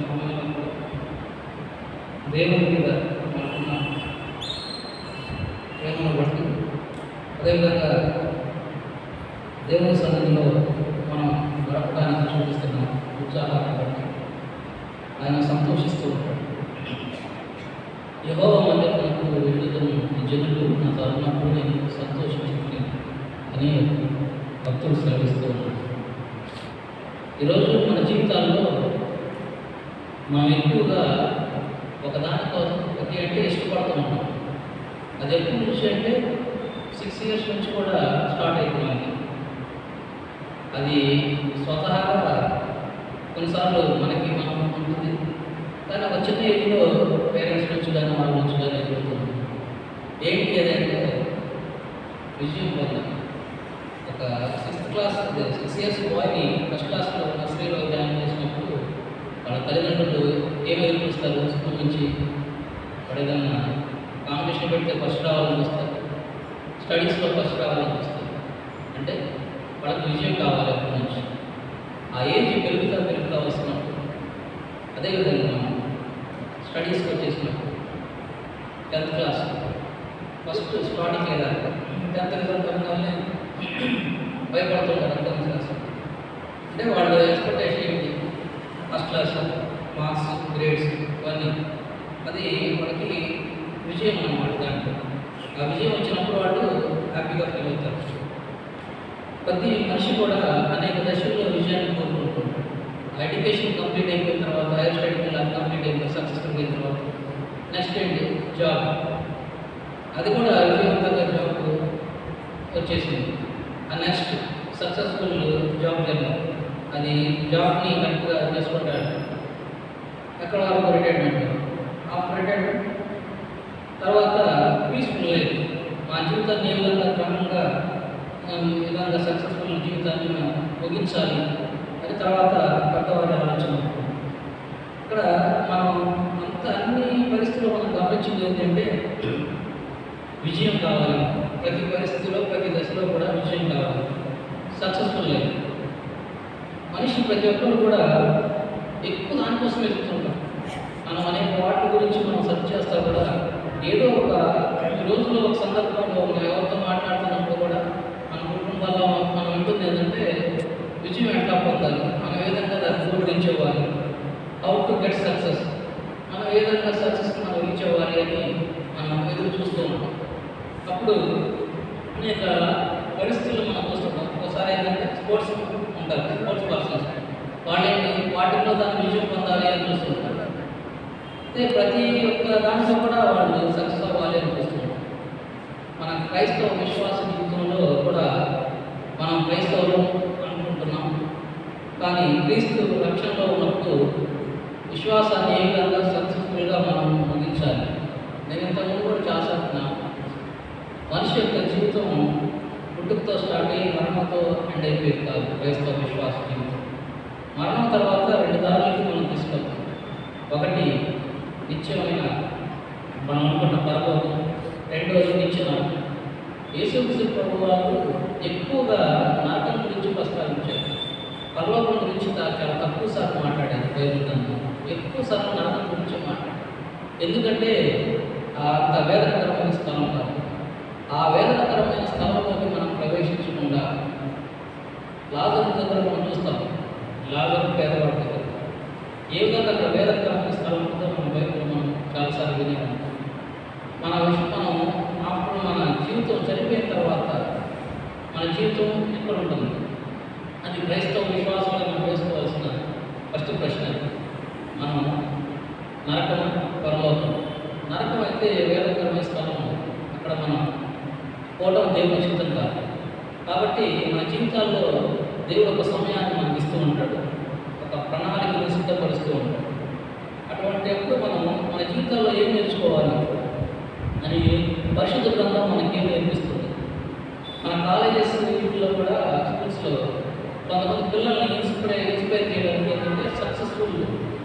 సమయంలో కూడా దేవుని మీద మనకున్న ప్రేమను బట్టి, అదేవిధంగా దేవుని సన్నిధిలో మనం గడపడానికి చూపిస్తున్న ఉత్సాహాన్ని బట్టి ఆయన సంతోషిస్తూ ఉంటాడు. యెహోవా మందిరమునకు వెళ్ళుదును, ఈ జనులు నా తరుణప్పుడు నేను సంతోషించుకుని అని భక్తులు శ్రమిస్తూ ఉన్నారు. ఈరోజు మన జీవితాల్లో మనం ఎక్కువగా ఒకదానికోసం అంటే ఇష్టపడుతూ ఉంటాం. అది ఎప్పటి నుంచి అంటే 6 years నుంచి కూడా స్టార్ట్ అయిపోయింది. అది స్వతహాగా కొన్నిసార్లు మనకి మనం ఉంటుంది, కానీ ఒక చిన్న ఏజ్లో పేరెంట్స్ నుంచి కానీ వాళ్ళ నుంచి కానీ ఎదుగుతుంది. ఏంటి అని అంటే విజయం పొందాం. ఒక 6th class 6 years బాయ్ని ఫస్ట్ క్లాస్లో నర్సరీలో జాయిన్ చేసినప్పుడు వాళ్ళ తల్లిదండ్రులు ఏమి ఎదుర్కొస్తారు, స్కూల్ నుంచి వాడు ఏదన్నా కాంపిటీషన్ పెడితే ఫస్ట్ రావాలని వస్తారు, స్టడీస్లో ఫస్ట్ రావాలని వస్తారు. అంటే వాళ్ళకి విజయం కావాలి అప్పటి నుంచి. ఆ ఏజ్ పెరుగుతా వస్తున్నప్పుడు, అదేవిధంగా మనం స్టడీస్కి వచ్చేసినప్పుడు 10th class ఫస్ట్ స్టార్టింగ్ లేదా 10th రిజల్ట్ అనగానే భయపడుతుంటారు. 10th class అంటే వాళ్ళ ఎక్స్పెక్టేషన్ ఏంటి, ఫస్ట్ క్లాస్ మార్క్స్ గ్రేడ్స్ ఇవన్నీ. అది మనకి విజయం అన్నమాట. దాంట్లో ఆ విజయం వచ్చినప్పుడు వాళ్ళు హ్యాపీగా ఫీల్ అవుతారు. ప్రతి మనిషి కూడా అనేక దశల్లో విజయాన్ని కోరుకుంటుంటాడు. ఎడ్యుకేషన్ కంప్లీట్ అయిపోయిన తర్వాత, హైయర్ స్టడీ కంప్లీట్ అయిపోయిన సక్సెస్ఫుల్ అయిన తర్వాత నెక్స్ట్ ఏంటి, జాబ్. అది కూడా విజయవంతంగా జాబ్ వచ్చేసింది. ఆ నెక్స్ట్ సక్సెస్ఫుల్ జాబ్ జర్నీ, అది జాబ్ని కరెక్ట్గా చేసుకుంటాడు. ఎక్కడ వరకు రిటైర్మెంట్. ఆఫ్టర్ రిటైర్మెంట్ తర్వాత పీస్ఫుల్ లైఫ్. మా జీవితాన్ని ఏ విధంగా క్రమంగా విధంగా సక్సెస్ఫుల్ జీవితాన్ని మనం ముగించాలి అని తర్వాత పెద్దవారి ఆలోచన. ఇక్కడ మనం అన్ని పరిస్థితుల్లో మనం గమనించింది ఏంటంటే విజయం కావాలి. ప్రతి పరిస్థితిలో ప్రతి దశలో కూడా విజయం కావాలి, సక్సెస్ఫుల్ లైఫ్. మనిషి ప్రతి ఒక్కరు కూడా ఎక్కువ దానికోసం వెతుకుతుంటాం. మనం అనేక వాటి గురించి మనం సెర్చ్ చేస్తా కూడా ఏదో ఒక రోజులో ఒక సందర్భంలో ఎవరితో మాట్లాడుతున్నప్పుడు కూడా మన కుటుంబాల్లో మనం ఉంటుంది ఏంటంటే విజయం ఎట్లా పొందాలి, మనం ఏ విధంగా దాన్ని రీచ్ అవ్వాలి, హౌ టు గెట్ సక్సెస్, మనం ఏ విధంగా సక్సెస్ మనం రీచ్ అవ్వాలి అని మనం ఎదురు చూస్తూ ఉంటాం. అప్పుడు అనేక పరిస్థితులు మనం చూస్తుంటాం. ఒకసారి ఏంటంటే స్పోర్ట్స్ ఉంటారు, స్పోర్ట్స్ పర్సన్స్, వాళ్ళని వాటిల్లో దాన్ని విజయం పొందాలి అని చూస్తుంటారు. అయితే ప్రతి ఒక్క దాంట్లో కూడా వాళ్ళు సక్సెస్ అవ్వాలి అని చూస్తుంటారు. మన క్రైస్తవ విశ్వాస జీవితంలో కూడా మనం క్రైస్తవులు అనుకుంటున్నాం, కానీ క్రీస్తు రక్షణలో ఉన్నప్పుడు విశ్వాసాన్ని ఏ విధంగా సక్సెస్ఫుల్గా మనం ముగించాలి. నేను ఇంతకుముందు కూడా చాలా చెప్తున్నాను, మనిషి యొక్క జీవితం పుట్టుకతో స్టార్ట్ అయ్యి మరణంతో ఎండ్ అయిపోయింది కాదు. క్రైస్తవ విశ్వాస జీవితం మరణం తర్వాత 2 దారులకి మనం తీసుకెళ్తాం. ఒకటి నిత్యమైన మనం అనుకున్న పరలోకం, రెండోది నిత్య నరకం. యేసుక్రీస్తు ప్రభువారు ఎక్కువగా నరకం గురించి ప్రస్తావించారు. పరలోకం గురించి చాలా తక్కువ సార్లు మాట్లాడారు బైబిల్ గ్రంథంలో. ఎక్కువ సార్లు నరకం గురించి మాట్లాడారు. ఎందుకంటే అంత వేదనకరమైన స్థలం కాదు. ఆ వేదనకరమైన స్థలంలోకి మనం ప్రవేశించకుండా లాజరు దగ్గర మనం చూస్తాం. లాజరు పేదవాడి దగ్గర ఏ విధంగా అక్కడ వేదనకరమైన స్థలం ఉందో మన బైబిల్లో మనం చాలాసార్లు వినే ఉంటాం. మనం అప్పుడు మన జీవితం చనిపోయిన తర్వాత మన జీవితం ఎక్కడ ఉంటుంది, అది క్రైస్తవ విశ్వాసంలో మనం వేసుకోవాల్సిన ఫస్ట్ ప్రశ్న. మనం నరకం, పరలోకం. నరకం అయితే వేదనకరమైన స్థలం, అక్కడ మనం పోవడం దేవుని చిత్తం కాదు. కాబట్టి మన జీవితాల్లో దేవుడు ఒక సమయాన్ని మనకి ఇస్తూ ఉంటాడు, ఒక ప్రణాళికను సిద్ధపరుస్తూ ఉంటాడు. అటువంటి అప్పుడు మనం మన జీవితాల్లో ఏం నేర్చుకోవాలి అని పరిశుద్ధ గ్రంథం మనకేం నేర్పిస్తుంది. మన కాలేజెస్ వీటిలో కూడా స్కూల్స్లో కొంతమంది పిల్లల్ని ఇన్స్పైర్ చేయడానికి ఏంటంటే సక్సెస్ఫుల్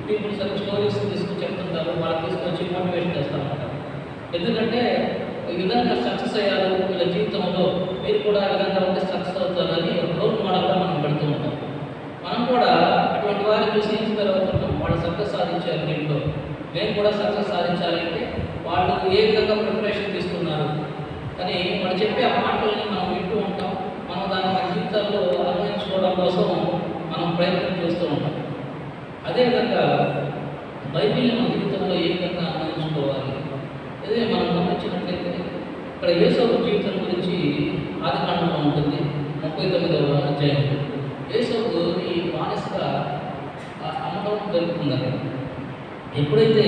పీపుల్స్ అని స్టోరీస్ తీసుకుని చెప్తుంటారు. వాళ్ళకి తీసుకొచ్చి మోటివేషన్ చేస్తూ ఉంటారు. ఎందుకంటే ఈ విధంగా సక్సెస్ అయ్యారు వీళ్ళ జీవితంలో, మీరు కూడా ఈ విధంగా ఉంటే సక్సెస్ అవుతారని రోల్ మోడల్గా మనం పెడుతూ ఉంటాం. మనం కూడా అటువంటి వారిని చూసి ఇన్స్పైర్ అవుతుంటాం. వాళ్ళ సక్సెస్ వచ్చారు దీంట్లో, మేము కూడా సక్సెస్ సాధించాలంటే వాళ్ళు ఏ విధంగా ప్రిపరేషన్ తీసుకున్నారు అని వాళ్ళు చెప్పే ఆ మాటలని మనం వింటూ ఉంటాం. మనం దాన్ని మన జీవితాల్లో అన్వయించుకోవడం కోసం మనం ప్రయత్నం చేస్తూ ఉంటాం. అదేవిధంగా బైబిల్ని మన జీవితంలో ఏ విధంగా అన్వయించుకోవాలి, అదే మనం గమనించినట్లయితే ఇక్కడ యేసోపు జీవితం గురించి ఆదికాండంలో ఉంటుంది 39వ అధ్యాయం. యేసోపు ఈ బానిసగా అమ్మడం జరుగుతుందని, ఎప్పుడైతే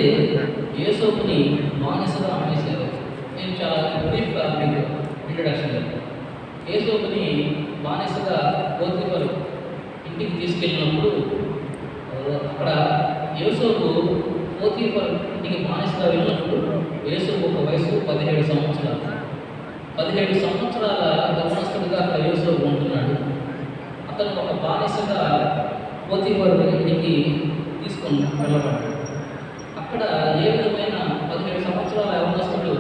యేసోపుని బానిసగా అమ్మేశారో, నేను చాలా బ్రీఫ్గా మీకు ఇంట్రడక్షన్ చెప్తాను. యేసోపుని బానిసగా పోతీఫరు ఇంటికి తీసుకెళ్ళినప్పుడు అక్కడ యేసోపు పోతీఫరు ఇంటికి బానిసగా వెళ్ళినప్పుడు యేసోపు ఒక వయసు 17 సంవత్సరాలు. 17 సంవత్సరాల గమనస్తుడిగా అక్కడ యేసోపు ఉంటున్నాడు. అతను ఒక బానిసగా పోతీఫరు ఇంటికి తీసుకొని వెళ్ళబడ్డాడు. అక్కడ ఏ విధమైన 17 సంవత్సరాల యవనస్తుడు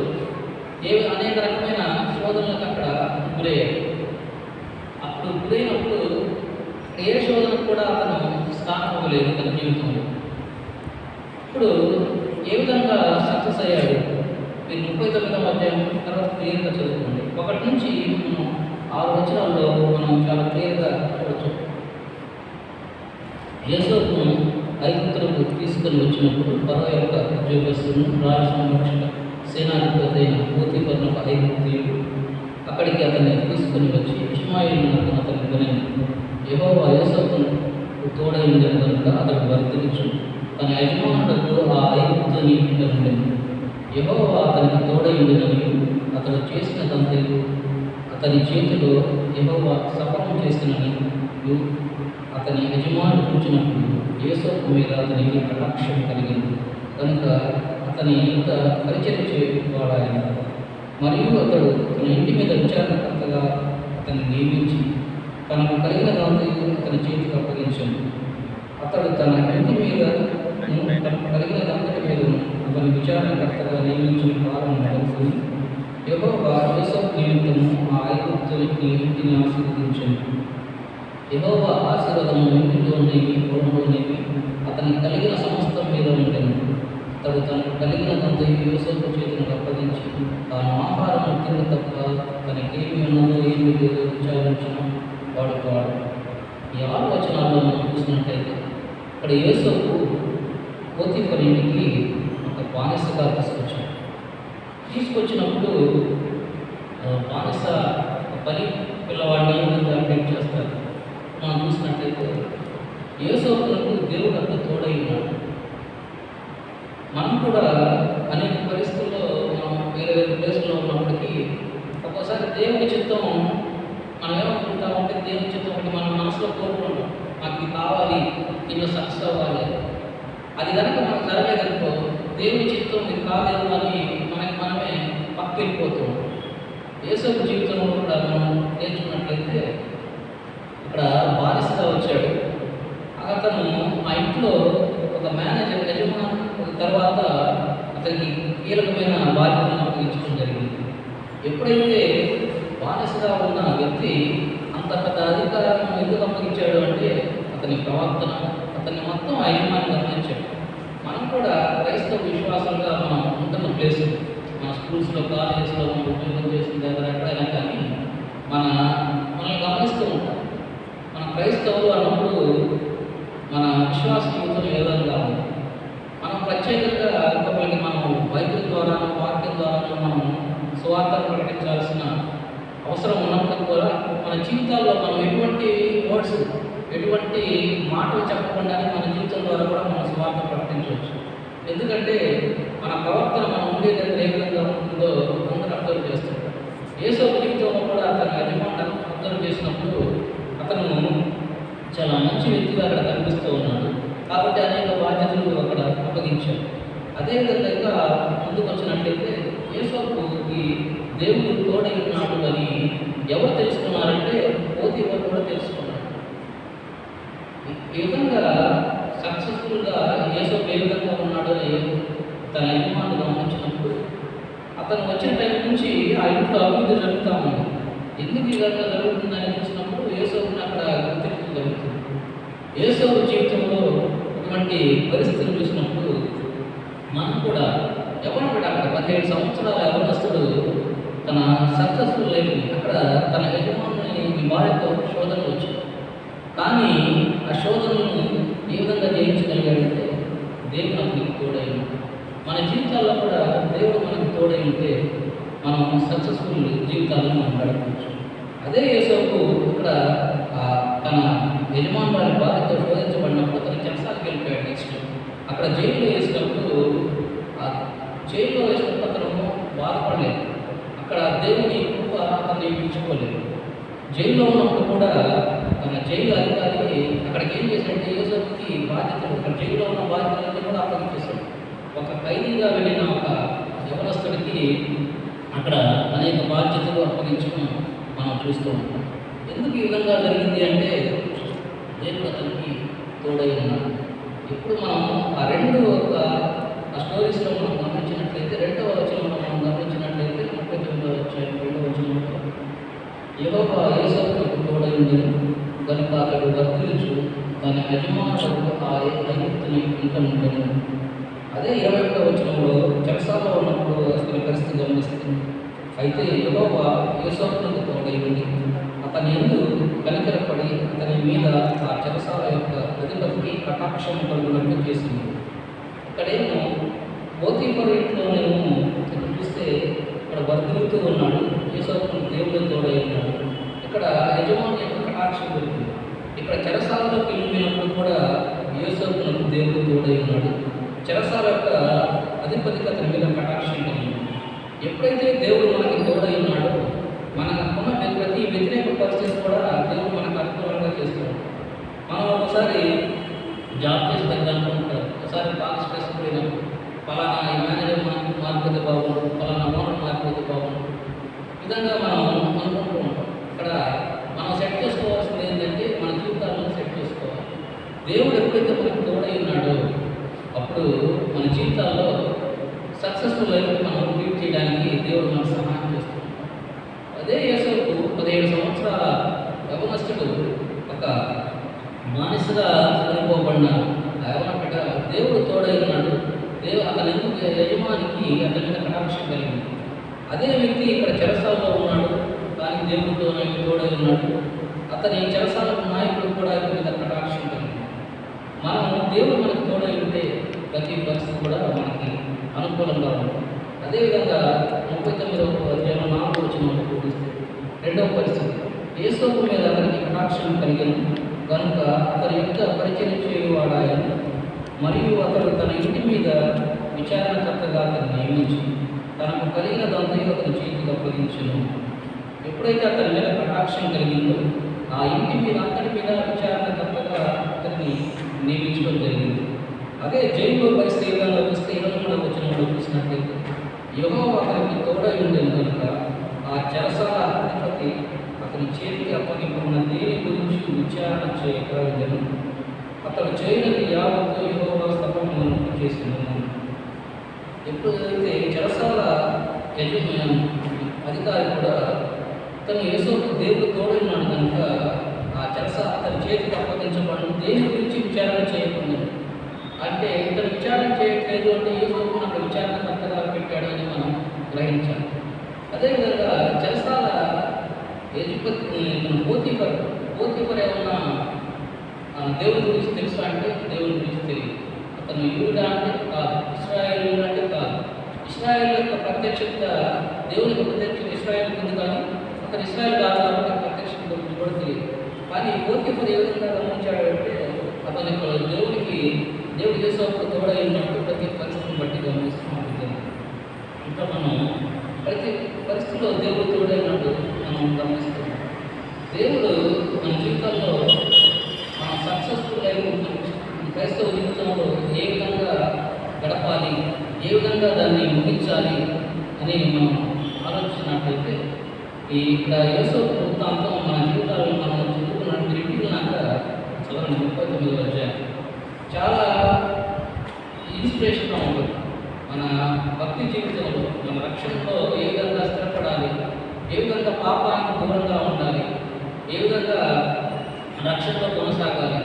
అనేక రకమైన శోధనలకు అక్కడ గురయ్యాడు. అప్పుడు గురైనప్పుడు ఏ శోధనకు కూడా అతను స్థానం ఇవ్వలేదు తన జీవితంలో. ఇప్పుడు ఏ విధంగా సక్సెస్ అయ్యాడు? మీరు 39వ అధ్యాయం తర్వాత క్లియర్గా చదువుకోండి. 1 నుంచి మనం 6 వచనాల్లో మనం చాలా క్లియర్గా చూడవచ్చు. యేసోపును ఐగుప్తులకు తీసుకొని వచ్చినప్పుడు ఫరో యొక్క ఉద్యోగస్తులను రాజు సంరక్షక సేనాధిపతి అయిన పోతీఫరును ఒక ఐగుప్తీయుడు అక్కడికి అతన్ని తీసుకొని వచ్చి ఇష్మాయేలునకు అతని కొనెను. యెహోవా యేసోపును తోడై ఉండెను కనుక అతడు వర్ధిల్లుచు తన యజమానులకు ఆ ఐగుప్తుని ఇంట ఉండెను. యెహోవా అతనికి తోడై ఉండెననియు అతడు చేసినదంతయు అతని చేతిలో యెహోవా సఫలం చేసిననియు అతని యజమానుడు చూచినప్పుడు యేసోపు మీద అతనికి కటాక్షం కలిగింది కనుక అతని ఇంత పరిచయం చేయవాడాయన. మరియు అతడు తన ఇంటి మీద విచారణకర్తగా అతన్ని నియమించి తనకు కలిగిన దాన్ని అతని చేతికి అప్పగించాడు. అతడు తన ఇంటి మీద తనకు కలిగిన దాని మీద అతని విచారణకర్తగా నియమించిన కాలం మొదలుకొని యెహోవా యోసేపు నిమిత్తము ఆ ఐగుప్తుని ఇంటిని ఆశీర్వదించాడు. యెహోవా ఆశీర్వాదము ఇంటిలోనేమి పొలంలోనేమి అతనికి కలిగిన సమస్తం మీద ఉండెను. అతడు తనకు కలిగిన దంతయు యోసేపు చేతిని అప్పగించి తాను ఆహారం తిన్న తప్ప తనకేమి ఉన్నదో ఏమి లేదో విచారించిన వాడు కాడు. ఈ 6 వచనాల్లో మనం చూసినట్లయితే ఇక్కడ యోసేపు పోతీఫరు ఇంటికి ఒక బానిసగా తీసుకొచ్చినప్పుడు బానిస పని పిల్లవాడిని అప్డేట్ చేస్తారు. మనం చూసినట్లయితే యేసోపులకు దేవుడు అంత తోడై ఉన్నాడు. మనం కూడా అనేక పరిస్థితుల్లో మనం వేరే వేరే ప్లేస్లో ఉన్నప్పటికీ ఒక్కోసారి దేవుని చిత్తం మనం ఏమనుకుంటామంటే దేవుని చిత్తం ఒకటి మన మనసులో కోరుకుంటాం, నాకు ఇది కావాలి, దీనిలో సక్సెస్ అవ్వాలి. అది కనుక మనకు జరగలేదనుకో దేవుని చిత్తం ఇది కాలేదు అని మనమే పక్కకి వెళ్ళిపోతాం. యేసోపు జీవితంలో కూడా మనం నేర్చుకున్నట్లయితే ఇక్కడ బానిసగా వచ్చాడు. అతను ఆ ఇంట్లో ఒక మేనేజర్ యజమాని తర్వాత అతనికి కీలకమైన బాధ్యతలను అప్పగించడం జరిగింది. ఎప్పుడైతే బానిసగా ఉన్న వ్యక్తి అంత పెద్ద అధికారం ఎందుకు అప్పగించాడు అంటే అతని ప్రవర్తన, అతన్ని మొత్తం ఆ యజమాని గమనించాడు. మనం కూడా క్రైస్తవ విశ్వాసంగా మనం ఉంటున్న ప్లేస్, మన స్కూల్స్లో కాలేజెస్లో మనం ఉద్యోగం చేసిన దగ్గర ఎక్కడైనా కానీ మనల్ని గమనిస్తూ ఉంటాం. మన క్రైస్తవులు అన్నప్పుడు మన విశ్వాస జీవితం ఏ విధంగా ఉంది, మనం ప్రత్యేకంగా ఇంకొకరికి మనం బైబిల్ ద్వారా వాక్యం ద్వారా మనం సువార్తను ప్రకటించాల్సిన అవసరం ఉన్నప్పుడు కూడా మన జీవితాల్లో మనం ఎటువంటి వర్డ్స్ ఎటువంటి మాటలు చెప్పకుండానే మన జీవితం ద్వారా కూడా మనం సువార్త ప్రకటించవచ్చు. ఎందుకంటే మన ప్రవర్తన మనం ఉండే దగ్గర ఏ విధంగా ఉంటుందో అందరూ అబ్జర్వ్ చేస్తుంటారు. యేసోపు జీవితంలో కూడా అతని యజమానులను అబ్జర్వ్ చేసినప్పుడు అతను చాలా మంచి వ్యక్తిగా అక్కడ కనిపిస్తూ ఉన్నాడు. కాబట్టి అనేక బాధ్యతలు అక్కడ అప్పగించాడు. అదేవిధంగా ఇంకా ముందుకు వచ్చినట్లయితే యేసోపుకి దేవుడు తోడై ఉన్నాడు అని ఎవరు తెలుసుకున్నారంటే పోతీఫరు కూడా తెలుసుకున్నాడు. ఈ విధంగా సక్సెస్ఫుల్గా యేసోపు ఏ విధంగా ఉన్నాడో తన యజమానులు గమనించినప్పుడు అతను వచ్చిన టైం నుంచి ఆ ఇంట్లో అభివృద్ధి జరుగుతూ ఉంది. ఎందుకు ఈ విధంగా జరుగుతుందని చూసినప్పుడు యేసోపుని అక్కడ గుర్తింపు జరుగుతుంది. యేసోపు జీవితంలో ఇటువంటి పరిస్థితులు చూసినప్పుడు మనం కూడా ఎవరు కూడా అక్కడ 17 సంవత్సరాల యవనస్తుడు తన సక్సెస్ఫుల్ లైఫ్ని అక్కడ తన యజమానుని భార్యతో శోధనలు వచ్చాయి. కానీ ఆ శోధనలను ఏ విధంగా జయించగలిగాడంటే దేవుడు అతనికి తోడై ఉన్నాడు. మన జీవితాల్లో కూడా దేవుడు మనకు తోడై ఉంటే మనం సక్సెస్ఫుల్ జీవితాలను మనం గడపవచ్చు. అదే యేసోపు ఇక్కడ తన యజమానురాలి భార్యతో శోధించబడినప్పుడు తన చెరసాలకు వెళ్ళిపోయాడు. నెక్స్ట్ అక్కడ జైల్లో వేసినప్పుడు జైల్లో వేసినప్పుడు అతను బాధపడలేదు. అక్కడ దేవుని కృప అతన్ని పిలుచుకోలేదు. జైల్లో ఉన్నప్పుడు కూడా తన జైలు అధికారి అక్కడికి ఏం చేశాడంటే యేసోపుకి బాధ్యతలు అక్కడ జైల్లో ఉన్న బాధ్యతలన్నీ కూడా అప్పగించేశాడు. ఒక ఖైదీగా వెళ్ళిన ఒక యవనస్తుడికి అక్కడ అనేక బాధ్యతలు అప్పగించడం మనం చూస్తూ ఉంటాం. ఎందుకు ఈ విధంగా జరిగింది అంటే దేవుడు అతనికి తోడై ఉన్నాడు. ఇప్పుడు మనం ఆ స్టోరీస్లో మనం గమనించినట్లయితే 2వ వచనంలో మనం గమనించినట్లయితే 39వ అధ్యాయం 2వ వచనంలో యెహోవా యేసోపునకు తోడై ఉండెను కనుక అతడు వర్ధిల్లుచు తన యజమానులకు ఆ ఐగుప్తుని ఇంకనుండెను. అదే 21వ వచనంలో చెరసాలలో ఉన్నప్పుడు అతని పరిస్థితి గమనిస్తుంది. అయితే యెహోవా యేసోపునకు తోడై ఉండి అతని యందు కనికరపడి అతని మీద ఆ చెరసాల యొక్క అధిపతికి కటాక్షం కలుగునట్టు చేసింది. ఇక్కడేమో పోతీఫరు ఇంట్లోనేమో ఇక్కడ చూస్తే ఇక్కడ వర్ధిల్లుతూ ఉన్నాడు. యేసోపును దేవుడు తోడై ఉన్నాడు. ఇక్కడ యజమాని యొక్క కటాక్షం దొరికింది. ఇక్కడ చెరసాలలోకి వెళ్ళినప్పుడు కూడా యేసోపునకు దేవుడు తోడై ఉన్నాడు. చెరసాల యొక్క అధిపతికి అతని మీద కటాక్షం కలిగింది. ఎప్పుడైతే దేవుడు మనకి తోడై ఉన్నాడో మనకున్న ప్రతి వ్యతిరేక పరిస్థితి కూడా దేవుడు మనకు అనుకూలంగా చేస్తున్నాడు. మనం ఒకసారి జాబ్ చేసి తగ్గాలనుకుంటారు. ఒకసారి బాగా స్ట్రెస్ పోయినప్పుడు పలానా ఈ మేనేజర్ మనకు మారిపోతే బాగుండు, పలానా ఓనర్ మారిపోతే బాగుండు, విధంగా మనం అనుకుంటూ ఉంటాం. ఇక్కడ మనం సెట్ చేసుకోవాల్సింది ఏంటంటే మన జీవితాలను సెట్ చేసుకోవాలి. దేవుడు ఎప్పుడైతే మనకు తోడై ఉన్నాడో అప్పుడు మన జీవితాల్లో సక్సెస్ఫుల్ లైఫ్ మనం లీడ్ చేయడానికి దేవుడు మనకు సహాయం చేస్తున్నాడు. అదే యేసోపు 17 సంవత్సరాల యవనస్తుడు ఒక మానసిగా చనిపోబడిన యవన బిడ్డ దేవుడు తోడై ఉన్నాడు. అతని యజమానికి అతని మీద కటాక్షం కలిగింది. అదే వ్యక్తి ఇక్కడ చెరసాలలో ఉన్నాడు, కానీ దేవుడితో తోడై ఉన్నాడు. అతని చెరసాల నాయకుడు కూడా అతని మీద కటాక్షం కలిగింది. మనం దేవుడు మనకు తోడై ఉంటే ప్రతి పరిస్థితి కూడా మనకి అనుకూలంగా ఉంటుంది. అదేవిధంగా 39వ అధ్యాయం 4వ వచనంలో చూపిస్తే 2వ పరిస్థితి యేసోపు మీద అతనికి కటాక్షం కలిగిన కనుక అతని యుద్ధ పరిచయం చేయువాడాయను మరియు అతడు తన ఇంటి మీద విచారణకర్తగా అతను నియమించి తనకు కలిగినదంతయు అతని చేతికి అప్పగించెను. ఎప్పుడైతే అతని మీద కటాక్షం కలిగిందో ఆ ఇంటి మీద అంతటి మీద విచారణకర్తగా అతన్ని నియమించడం జరిగింది. అదే జైల్లో పరిస్థితి ఏదైనా చూస్తే 23వ వచనంలో చూసినట్లయితే యెహోవా అతనికి తోడై ఉండెను కనుక ఆ చెరసాల అధిపతి అతని చేతికి అప్పగింపబడిన దేని గురించి విచారణ చేయగలిగాను. అతడు చేయని యావత్తు యెహోవా స్తపములను చేసినాను. ఎప్పుడైతే చెరసాల అధికారి కూడా తను యేసోపు దేవుడు తోడై ఉన్నాడు కనుక ఆ చెరసాల అతని చేతికి అప్పగించబడిన దేని గురించి విచారణ చేయకుండా అంటే ఇతను విచారణ చేయట్లేదు అంటే యేసోపు అక్కడ విచారణకర్తగా పెట్టాడు అని మనం గ్రహించాలి. అదేవిధంగా చెరసాల పోతీఫర్ ఏమన్నా దేవుని గురించి తెలుసా అంటే దేవుని గురించి తెలియదు. అతను యూదా అంటే కాదు, ఇశ్రాయేలు అంటే కాదు. ఇశ్రాయేల్ యొక్క ప్రత్యక్షత దేవునికి ప్రత్యక్షత ఇశ్రాయేల్ ఉంది, కానీ అతను ఇశ్రాయేల్ కాదు కాబట్టి ప్రత్యక్షత గురించి కూడా తెలియదు. కానీ పోతీఫర్ ఏ విధంగా గమనించాడంటే అతను ఇక్కడ దేవుడు యేసోపుకు తోడై ఉన్నట్టు ప్రతి పరిస్థితిని బట్టి గమనిస్తూ ఉంటుంది. ఇంకా మనం ప్రతి పరిస్థితిలో దేవుడు తోడైనట్టు మనం గమనిస్తున్నాం. దేవుడు మన జీవితంలో మన సక్సెస్ఫుల్ లైఫ్ క్రైస్తవ జీవితంలో ఏ విధంగా గడపాలి, ఏ విధంగా దాన్ని ముగించాలి అని మనం ఆలోచించినట్లయితే ఇక్కడ యేసోపు వృత్తాంతం మన జీవితాల్లో మనం చదువుకున్నట్టు రిపీట్నాక చదవండి 39వ అధ్యాయం చాలా ఇన్స్పిరేషన్గా ఉంటుంది. మన భక్తి జీవితంలో మన రక్షణలో ఏ విధంగా స్థిరపడాలి, ఏ విధంగా పాపానికి దూరంగా ఉండాలి, ఏ విధంగా రక్షణలో కొనసాగాలి,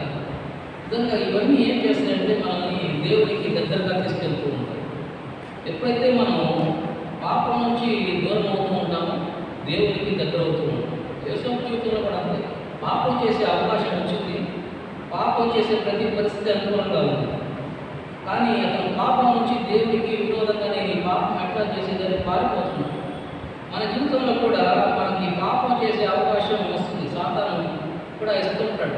విధంగా ఇవన్నీ ఏం చేస్తాయంటే మనల్ని దేవునికి దగ్గరగా తీసుకెళ్తూ ఉంటాయి. ఎప్పుడైతే మనం పాపం నుంచి దూరం అవుతూ ఉంటామో దేవునికి దగ్గర అవుతూ ఉంటాం. యేసోపు జీవితంలో కూడా అంతే. పాపం చేసే అవకాశం వచ్చింది, పాపం చేసే ప్రతి పరిస్థితి అనుకూలంగా ఉంది. కానీ అతను పాపం నుంచి దేవునికి విరోధంగానే ఈ పాపం ఎట్లా చేసేదని పారిపోతున్నాడు. మన జీవితంలో కూడా మనకి పాపం చేసే అవకాశం వస్తుంది. సాతాను కూడా ఇస్తూ ఉంటాడు.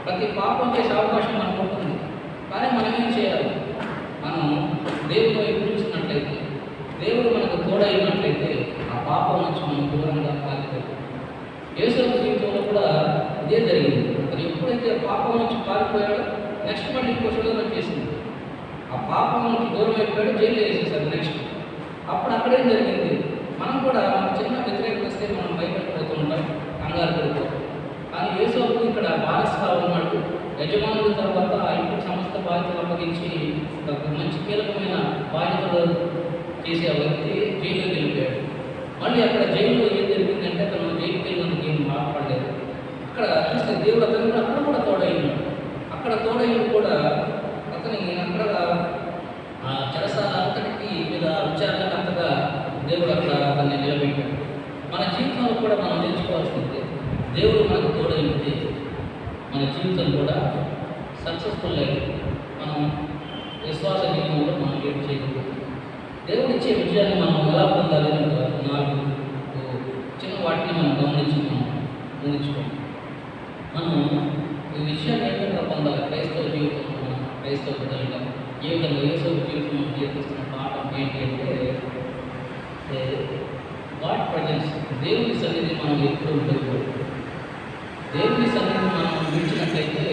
ప్రతి పాపం చేసే అవకాశం మనకు ఉంటుంది. కానీ మనం ఏం చేయాలి? మనం దేవుని వైపు చూసినట్లయితే, దేవుడు మనకు తోడైనట్లయితే ఆ పాపం నుంచి మనం దూరంగా పారిపోతాం. యేసోపు జీవితంలో కూడా ఇదే జరిగింది. అది ఎప్పుడైతే పాపం నుంచి పారిపోయాడో నెక్స్ట్ మళ్ళీ ఇంకో శోధన చేసింది. ఆ పాపం నుంచి దూరం అయిపోయాడు, జైలు వేసేసారు నెక్స్ట్. అప్పుడు అక్కడేం జరిగింది? మనం కూడా చిన్న వ్యతిరేకత వస్తే మనం భయపడిపోతూ ఉంటాం, కంగారు పడిపోతాం. కానీ యేసోపు ఇక్కడ బానిసగా ఉన్నాడు. యజమానుల తర్వాత ఆ ఇంటికి సమస్త బాధ్యతలు అప్పగించి ఒక మంచి కీలకమైన బాధ్యతలు చేసే వ్యక్తి జైలుకి వెళ్ళిపోయాడు. మళ్ళీ అక్కడ జైల్లో ఏం జరిగిందంటే తను జైలుకి వెళ్ళినందుకు ఏం బాధపడలేదు. అక్కడ చూస్తే దేవుడు అతను అక్కడ కూడా తోడైనాడు. అక్కడ తోడైన కూడా అతని అక్కడ చెరసాల అంతటికి మీద విచారణకు అంతగా దేవుడు అక్కడ అతన్ని నిలబెట్టాడు. మన జీవితంలో కూడా మనం నేర్చుకోవాల్సింది, దేవుడు మనకు తోడైతే మన జీవితం కూడా సక్సెస్ఫుల్ అయ్యి మనం విశ్వాస జీవితంలో మనం ఏం చేయగలుగుతాం. దేవుడు ఇచ్చే విజయాన్ని మనం ఎలా పొందాలి అంటే 4 చిన్న వాటిని మనం గమనించుకోం. మనం ఈ విషయాన్ని ఏ విధంగా పొందాలి? క్రైస్తవ జీవితం, క్రైస్తవ బిడ్డలుగా ఏ విధంగా యేసోపు జీవితం నేర్పిస్తున్న పాఠం ఏంటి అంటే గాడ్ ప్రజెన్స్. దేవుని సన్నిధి మనం ఎప్పుడు ఉండదు. దేవుని సన్నిధిని మనం విడిచినట్లయితే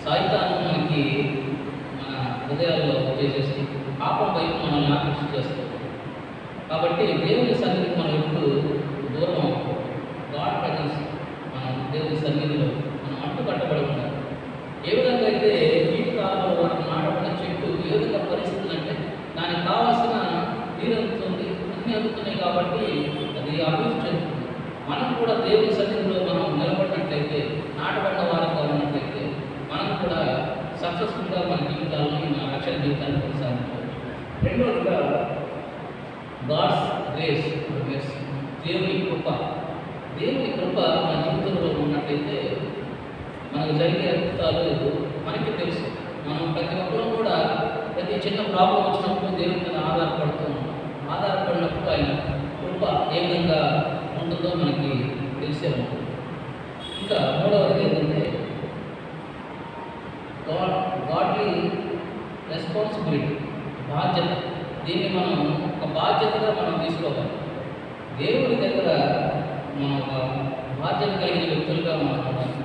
సాయితాను మనకి మన హృదయాల్లో చేసేసి పాపం వైపు మనల్ని ఆకర్షించి చేస్తాం. కాబట్టి దేవుని సన్నిధికి మనం ఎప్పుడు దూరం అవుతాం. గాడ్ ప్రజెన్స్, మనం దేవుని సన్నిధిలో మనం అంటుకట్టబడి ఉండాలి. ఏ విధంగా అయితే నీటి కాలంలో వారికి నాటబడిన చెట్టు ఏ విధంగా పరిస్థితులు అంటే దానికి కావాల్సిన నీరు అందుతుంది, అన్నీ అందుతున్నాయి కాబట్టి అది అభివృద్ధి చెందుతుంది. మనం కూడా దేవుని సన్నిధిలో మనం నిలబడినట్లయితే, నాటబడిన వారిగా ఉన్నట్లయితే మనం కూడా సక్సెస్ఫుల్గా మన జీవితాలని, మన రక్షణ జీవితాన్ని కొనసాగించవచ్చు. రెండవదిగా గాడ్స్ గ్రేస్, దేవుని కృప. దేవుని కృప మన జీవితంలో ఉన్నట్లయితే మనకు జరిగే అద్భుతాలు మనకి తెలుసు. మనం ప్రతి ఒక్కరూ కూడా ప్రతి చిన్న ప్రాబ్లం వచ్చినప్పుడు దేవుని మీద ఆధారపడుతూ ఉంటాం. ఆధారపడినప్పుడు ఆయన కృప ఏ విధంగా ఉంటుందో మనకి తెలిసే ఉంటుంది. ఇంకా మూడవది ఏంటంటే గాడ్లీ రెస్పాన్సిబిలిటీ, బాధ్యత. దీన్ని మనం ఒక బాధ్యతగా మనం తీసుకోవాలి. దేవుడి దగ్గర మనం ఒక బాధ్యత కలిగిన వ్యక్తులుగా మనం ఉండాలి.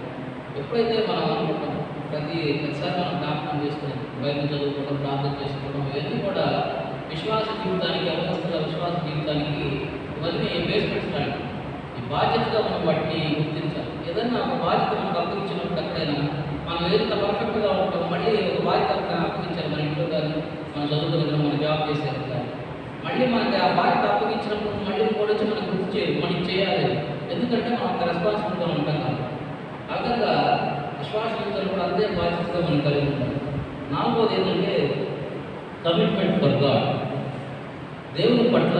ఎప్పుడైతే మనం అనుకుంటాం ప్రతిసారి మనం జ్ఞాపకం చేసుకుని బైబిల్ చదువుకోవడం, ప్రార్థన చేసుకోవడం, ఇవన్నీ కూడా విశ్వాస జీవితానికి, అవస్థల విశ్వాస జీవితానికి ఇవన్నీ బేస్మెంట్స్ లాంటి. ఈ బాధ్యతగా మనం వాటిని గుర్తించాలి. ఏదైనా ఒక బాధ్యత మనకు అప్పగించినప్పుడు ఎక్కడైనా మనం ఏదైనా పర్ఫెక్ట్గా ఉంటాం, మళ్ళీ ఒక బాధ్యత అప్పగించాలి. మన ఇంట్లో కానీ, మనం చదువుకునే, మన జాబ్ చేసేది కానీ మళ్ళీ మనకి ఆ బాధ్యత అప్పగించినప్పుడు మళ్ళీ కూడా వచ్చి మనకు గుర్తు చేయాలి, మనకి చేయాలి. ఎందుకంటే మనం అంత రెస్పాన్సిబుల్గా ఉంటాం కాబట్టి. ఆ విధంగా విశ్వాస జీవితంలో కూడా అదే బాధ్యతగా మనం కలిగి ఉంటాం. నాలుగోది ఏంటంటే కమిట్మెంట్ ఫర్ గాడ్. దేవుని పట్ల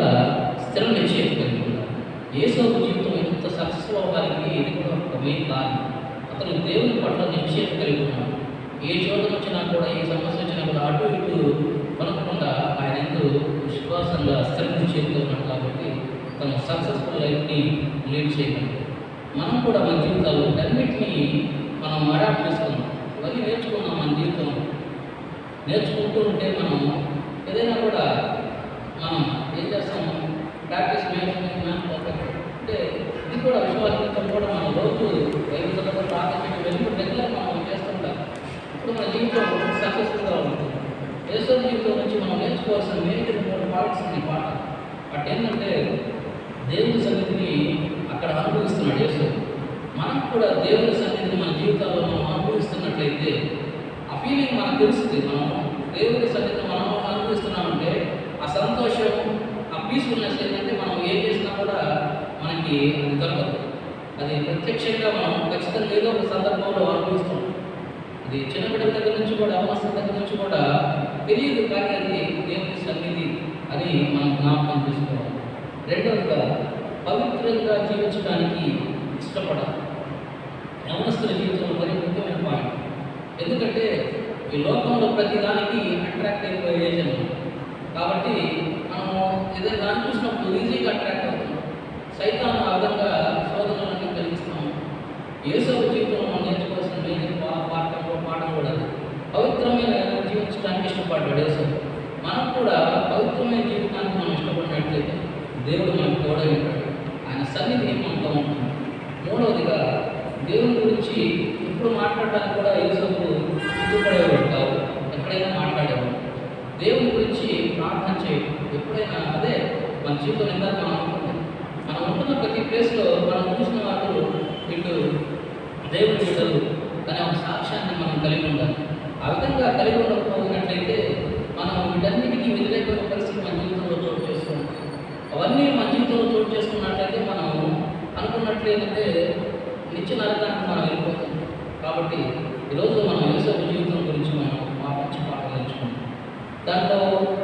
స్థిర నిశ్చయం కలిగి ఉండాలి. యేసోపు జీవితం ఎంత సక్సెస్ఫుల్ అవ్వడానికి ఇది కూడా ఒక మెయిన్ కారణం. అతను దేవుని పట్ల నిశ్చయం కలిగి ఉన్నాడు. ఏ చోట వచ్చినా కూడా, ఏ సమస్య వచ్చినా కూడా అటు ఇటు కొనకుండా ఆయన ఎంతో విశ్వాసంగా స్థిర నిశ్చయంతో ఉన్నాడు. కాబట్టి తను సక్సెస్ఫుల్ లైఫ్ని లీడ్ చేయగలడు. మనం కూడా మన జీవితాల్లో అన్నింటినీ మనం అడాప్ట్ చేసుకున్నాం. ఇవన్నీ నేర్చుకున్నాం మన జీవితంలో. నేర్చుకుంటూ ఉంటే మనం ఏదైనా కూడా మనం ఏం చేస్తాము, ప్రాక్టీస్ అంటే ఇది కూడా విశ్వాస జీవితం కూడా మనం రోజు బైబిల్ చదవడం, ప్రార్థన చేయడం ఇవన్నీ కూడా రెగ్యులర్ మనం చేస్తుంటాం. ఇప్పుడు మన జీవితం సక్సెస్ఫుల్గా ఉంటుంది. యేసోపు జీవితం నుంచి మనం నేర్చుకోవాల్సిన మెయిన్ 3 పాయింట్స్ ఉన్నాయి. వాటి ఏంటంటే దేవుని సన్నిధిని అక్కడ అనుభవిస్తున్నాడు యేసోపు. మనం కూడా దేవుని సన్నిధిని మన జీవితాల్లో మనం అనుభవిస్తున్నట్లయితే ఆ ఫీలింగ్ మనకు తెలుస్తుంది. మనం దేవుని సన్నిధిని మనం అనుభవిస్తున్నామంటే ఆ సంతోషం, ఆ పీస్ఫుల్నెస్ ఏంటంటే మనం ఏం చేసినా కూడా మనకి అది దొరకదు. అది ప్రత్యక్షంగా మనం ఖచ్చితంగా ఏదో ఒక సందర్భంలో అనుభవిస్తాం. అది చిన్నపిల్లల దగ్గర నుంచి కూడా, అవసరం దగ్గర నుంచి కూడా తెలియదు. కానీ అది దేవుని సన్నిధి అని మనం జ్ఞాపకం చేసుకోవాలి. రెండవదిగా పవిత్రంగా జీవించడానికి ఇష్టపడాలి. యవనస్తుల జీవితంలో మరి ముఖ్యమైన పాయింట్. ఎందుకంటే ఈ లోకంలో ప్రతిదానికి అట్రాక్ట్ అయిపోయే ఏజ్ అన్నమాట. కాబట్టి మనం ఏదైనా దాన్ని చూసినప్పుడు ఈజీగా అట్రాక్ట్ అవుతున్నాం. సైతాను ఆ విధంగా శోధనలన్నీ కలిగిస్తాము. యేసయ్య జీవితంలో మనం నేర్చుకోవాల్సిన మెయిన్ పాఠం కూడా పవిత్రమైన జీవించడానికి ఇష్టపడ్డాడు యేసయ్య. మనం కూడా పవిత్రమైన జీవితానికి మనం ఇష్టపడినట్లయితే దేవుడు మనకు తోడై ఉంటాడు. ఆయన సన్నిధి మనతో ఉంటుంది. మూడవదిగా దేవుని గురించి ఇప్పుడు మాట్లాడడానికి కూడా యేసయ్యకు సిగ్గుపడేవాడు కాదు. ఎక్కడైనా మాట్లాడేవాడు. దేవుని గురించి ప్రార్థన చేయడం ఎప్పుడైనా అదే మన జీవితంలో ఇందాక మనం ఉంటున్న ప్రతి ప్లేస్లో మనం చూసిన వాళ్ళు ఇటు దేవుని బిడ్డలు అనే ఒక సాక్ష్యాన్ని మనం కలిగి ఉండాలి. ఆ విధంగా కలిగి ఉండకపోయినట్లయితే మనం వీటన్నిటికీ వ్యతిరేకమైన పరిస్థితి మన జీవితంలో చోటు చేసుకుంటాం. అవన్నీ మన జీవితంలో చోటు చేసుకున్నట్లయితే మనం అనుకున్నట్లయితే నిత్య నరకానికి మనం వెళ్ళిపోతాం. కాబట్టి ఈరోజు మనం యేసయ్య జీవితం గురించి మనం మంచి పాఠం నేర్చుకుంటాం. దాంట్లో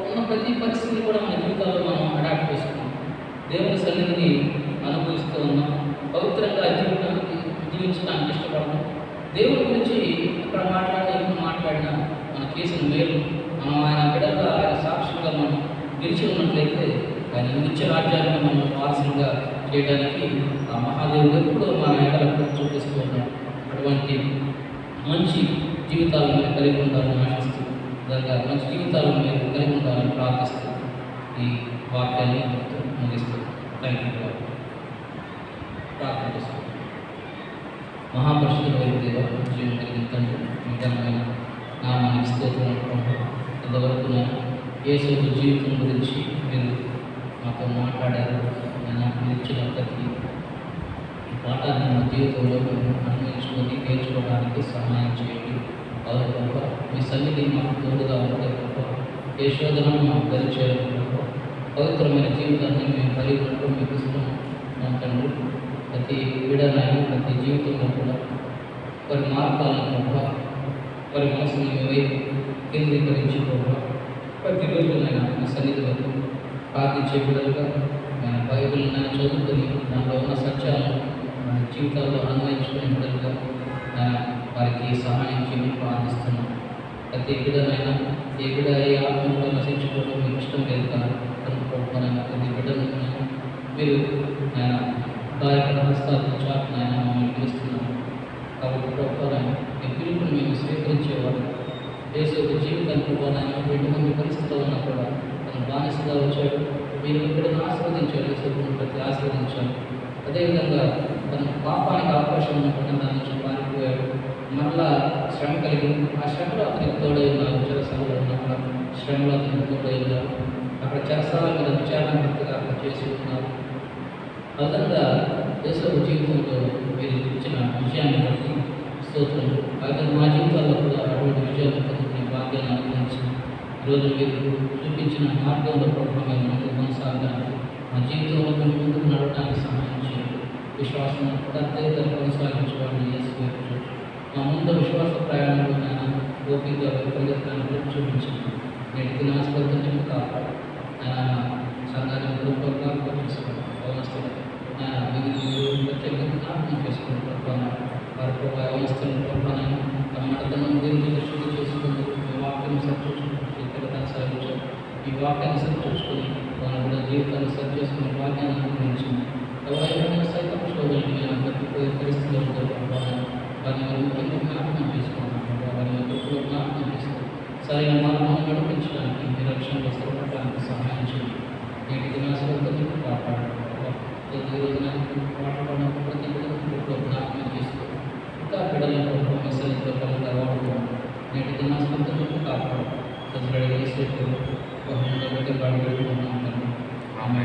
ఉన్న ప్రతి పరిస్థితిని కూడా మన జీవితాల్లో మనం అడాప్ట్ చేసుకున్నాం. దేవుని సన్నిధిని అనుభవిస్తూ ఉన్నాం. పవిత్రంగా జీవించడానికి ఇష్టపడతాం. దేవుని గురించి అక్కడ మాట్లాడినా మనం చేసిన మేలు, మనం ఆయన బిడ్డగా ఆయన సాక్షులుగా మనం గెలిచి ఉన్నట్లయితే ఆయన నిత్య రాజ్యాన్ని మనం వారసులుగా చేయడానికి ఆ మహాదేవుడు ఎప్పుడు మన ఎడలకు చూపిస్తూ ఉన్నాడు. అటువంటి మంచి జీవితాలను మీరు కలిగి ఉండాలని ఆశిస్తూ దానిగా మంచి జీవితాలను మీరు కలిగి ఉండాలని ప్రార్థిస్తూ ఈ వాక్యాన్ని ముగిస్తూ థ్యాంక్ యూ. ప్రార్థన చేస్తూ మహాపరిశుద్ధుడైన దేవ, జీవం కలిగిన తండ్రి, మీ ఘనమైన నామానికి స్తోత్రం. ఇంతవరకు యేసయ్య జీవితం గురించి మీరు మాతో మాట్లాడారు. మీరు ఇచ్చిన ప్రతి ఈ పాఠాన్ని మా జీవితంలో మేము అన్వయించుకొని నేర్చుకోవడానికి సహాయం చేయండి. అదే గొప్ప మీ సన్నిధి మాకు తోడుగా ఉంటే గొప్ప ఏ శోధనను మాకు దరిచేయడం గొప్ప పవిత్రమైన జీవితాన్ని మేము కలిగి ఉండడం మీకు ఇష్టం తండ్రి. ప్రతి పీడనైనా ప్రతి జీవితంలో కూడా వారి మార్గాలను గొప్ప వారి మనసుని వైపు కేంద్రీకరించుకోవడం ప్రతిరోజునైనా మీ సన్నిధిలో ప్రార్థించే బిడ్డలుగా మన బైబిల్ని చదువుకొని దాంట్లో ఉన్న సత్యాలను మన జీవితాల్లో అన్వయించుకునే బిడ్డలుగా వారికి సహాయం చేయమని ప్రార్థిస్తున్నాం. ప్రతి బిడ్డనైనా ఏ బిడ్డ ఏ ఆత్మలో నశించుకోవడం మీకు ఇష్టం లేదు కదా కనుక్కోవడం ప్రతి బిడ్డను మీరు ఆయన దాయక హస్తాలు చాటున ఆయన మమ్మల్ని పిలుస్తున్నాను. కాబట్టి ప్రభుత్వాన్ని మీ పిలుపుని మేము స్వీకరించేవాడు యేసయ్య జీవితానికి పోనాయన 2 మంది పరిస్థితుల్లో ఉన్నా కూడా తను బానిసగా వచ్చాడు. మీరు ఇక్కడను ఆశీర్వదించాడు. యేసయ్యను ప్రతి ఆశీర్వదించాడు. అదేవిధంగా తన పాపానికి అవకాశం ఉన్నప్పుడు దాని నుంచి పారిపోయాడు. మరలా శ్రమ కలిగింది. ఆ శ్రమలో అతనికి తోడై ఉన్నారు. చెరసాలలో ఉన్నప్పుడు శ్రమలో అతనికి తోడై ఉన్నారు. అక్కడ చెరసాల మీద విచారణకర్తగా అక్కడ చేసి ఉన్నారు. ఆ విధంగా యేసయ్య జీవితంలో మీరు ఇచ్చిన విజయాన్ని బట్టి స్తోత్రం. అయితే మా జీవితాల్లో కూడా అటువంటి విజయాలు పొందుకునే భాగ్యాన్ని అనుగ్రహించి ఈరోజు మీరు చూపించిన మార్గంలో ప్రభావం ముందుకు కొనసాగడానికి మా జీవితంలో మేము ముందుకు నడవడానికి సహాయం చేయండి. విశ్వాసం ప్రత్యేకత కొనసాగించుకోవాలని యేసయ్య మా ముందు విశ్వాస ప్రయాణంలో నేను ఓపిక పరిగెత్తాన్ని చూపించింది. నేటి దినాస్పత్రిని కాపాడు సంఘాన్ని రూపంగా చేసుకోండి. అవస్థలు ప్రత్యేకంగా జ్ఞాపకం చేసుకుని వారి అవస్థలను ప్రభావం తమ మడతనం గురించి శుద్ధి చేసుకుని మీ వాక్యం సరిచూసుకుని సాగించారు. ఈ వాక్యాన్ని సరిచూసుకొని వాళ్ళ కూడా జీవితాన్ని సరి చేసుకునే వాక్యాన్ని అనుగ్రహించింది. ఎవరైనా సైతం శోధనకి బతికిపోయే పరిస్థితుల్లో ప్రభావం వారిని వారి ముఖ్యంగా జ్ఞాపకం చేసుకున్నాను. వారి ఎప్పుడు జ్ఞాపకం చేసుకుని సరైన మార్గాన్ని నడిపించడానికి మీ రక్షణలో స్థిరపడడానికి సహాయం చేయండి. నేటి దినాసులతో కాపాడు. ఈ రోజున మాట్లాడినప్పుడు ప్రతి బిడ్డలు జ్ఞాపకం చేసుకో. ఇంకా బిడ్డలను మెసేజ్తో కలుగుతా వాడుకోవాలి. నేటి దినాసులతో కాపాడు. ప్రజలు వేసేట్టు బహుమతి బట్టి వాడు పెట్టుకున్నాం. ఆమె